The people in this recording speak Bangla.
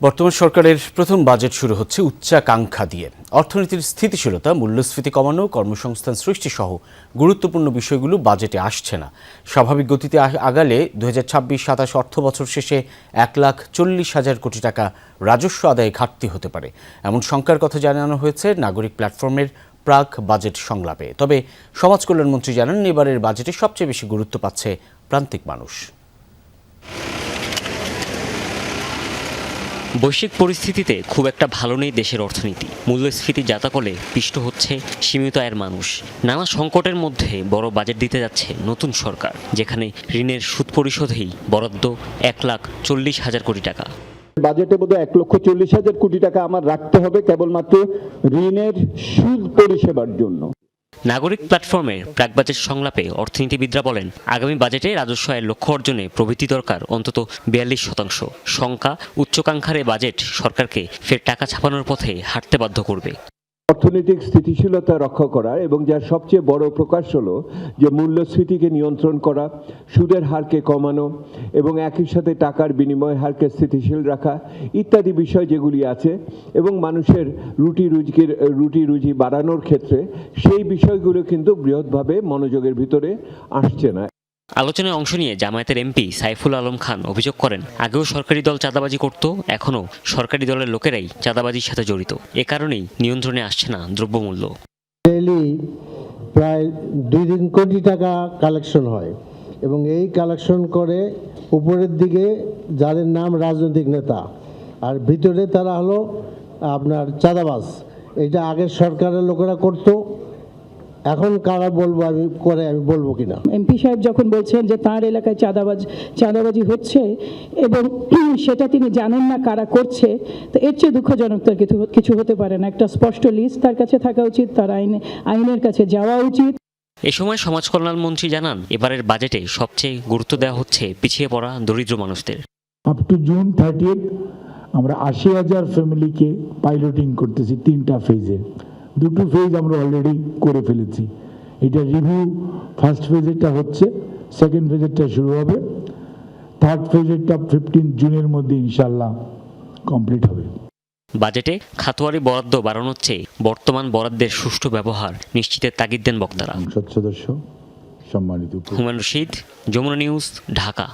বর্তমান সরকারের প্রথম বাজেট শুরু হচ্ছে উচ্চাকাঙ্ক্ষা দিয়ে। অর্থনীতির স্থিতিশীলতা, মূল্যস্ফীতি কমানো, কর্মসংস্থান সৃষ্টি সহ গুরুত্বপূর্ণ বিষয়গুলো বাজেটে আসছে না। স্বাভাবিক গতিতে আগালে 2026-27 অর্থ বছর শেষে 1,40,000 কোটি টাকা রাজস্ব আদায়ে ঘাটতি হতে পারে, এমন শঙ্কার কথা জানানো হয়েছে নাগরিক প্ল্যাটফর্মের প্রাক বাজেট সংলাপে। তবে সমাজ কল্যাণমন্ত্রী জানান, এবারের বাজেটে সবচেয়ে বেশি গুরুত্ব পাচ্ছে প্রান্তিক মানুষ। বৈশ্বিক পরিস্থিতিতে খুব একটা ভালো নেই দেশের অর্থনীতি। মূল্যস্ফীতি জাতাকলে পিষ্ট হচ্ছে সীমিত আয়ের মানুষ। নানা সংকটের মধ্যে বড় বাজেট দিতে যাচ্ছে নতুন সরকার, যেখানে ঋণের সুদ পরিশোধেই বরাদ্দ 1,40,000 কোটি টাকা। বাজেটে বোধহয় 1,40,000 কোটি টাকা আমার রাখতে হবে কেবলমাত্র ঋণের সুদ পরিষেবার জন্য। নাগরিক প্ল্যাটফর্মের প্রাক বাজেট সংলাপে অর্থনীতিবিদরা বলেন, আগামী বাজেটে রাজস্ব আয়ের লক্ষ্য অর্জনে প্রবৃদ্ধি দরকার অন্তত 42%। শঙ্কা, উচ্চাকাঙ্ক্ষার এই বাজেট সরকারকে ফের টাকা ছাপানোর পথে হাঁটতে বাধ্য করবে। অর্থনৈতিক স্থিতিশীলতা রক্ষা করা এবং যার সবচেয়ে বড় প্রকাশ হলো যে মূল্যস্ফীতিকে নিয়ন্ত্রণ করা, সুদের হারকে কমানো এবং একই সাথে টাকার বিনিময় হারকে স্থিতিশীল রাখা ইত্যাদি বিষয় যেগুলি আছে, এবং মানুষের রুটি রুজি বাড়ানোর ক্ষেত্রে সেই বিষয়গুলো কিন্তু বৃহৎভাবে মনোযোগের ভিতরে আসছে না। আলোচনায় অংশ নিয়ে জামায়াতের এমপি সাইফুল আলম খান অভিযোগ করেন, আগেও সরকারি দল চাঁদাবাজি করত, এখনও সরকারি দলের লোকেরাই চাঁদাবাজির সাথে জড়িত। এ কারণেই নিয়ন্ত্রণে আসছে না দ্রব্যমূল্য। ডেইলি প্রায় 2-3 কোটি টাকা কালেকশন হয় এবং এই কালেকশন করে উপরের দিকে যাদের নাম রাজনৈতিক নেতা, আর ভিতরে তারা হলো আপনার চাঁদাবাজ। এটা আগের সরকারের লোকেরা করতো, এখন কারা বলবো আমি বলবো কিনা। এমপি সাহেব যখন বলছেন যে তার এলাকায় চাঁদাবাজি হচ্ছে এবং সেটা তিনি জানেন না কারা করছে, তো এর চেয়ে দুঃখজনক তার কিছু হতে পারে না। একটা স্পষ্ট লিস্ট তার কাছে থাকা উচিত, তার আইনের কাছে যাওয়া উচিত। এ সময় সমাজ কল্যাণমন্ত্রী জানান, এবারের বাজেটে সবচেয়ে গুরুত্ব দেওয়া হচ্ছে পিছিয়ে পড়া দরিদ্র মানুষদের। আপ টু জুন 30 আমরা 80,000 ফ্যামিলিকে পাইলটিং করতেছি 3টা ফেজে। 2টো ফেজ আমরা অলরেডি করে ফেলেছি। এটা রিভিউ, ফার্স্ট ফেজেরটা হচ্ছে, সেকেন্ড ফেজেরটা শুরু হবে, থার্ড ফেজেরটা 15 জুনের মধ্যে ইনশাল্লাহ কমপ্লিট হবে। বাজেটে খাতোয়ারি বরাদ্দ বাড়ানোর চেয়ে বর্তমান বরাদ্দের সুষ্ঠু ব্যবহার নিশ্চিতের তাগিদ দেন বক্তারা। সংসদ সদস্য সম্মানিত হুমায়ুন রশীদ, যমুনা নিউজ, ঢাকা।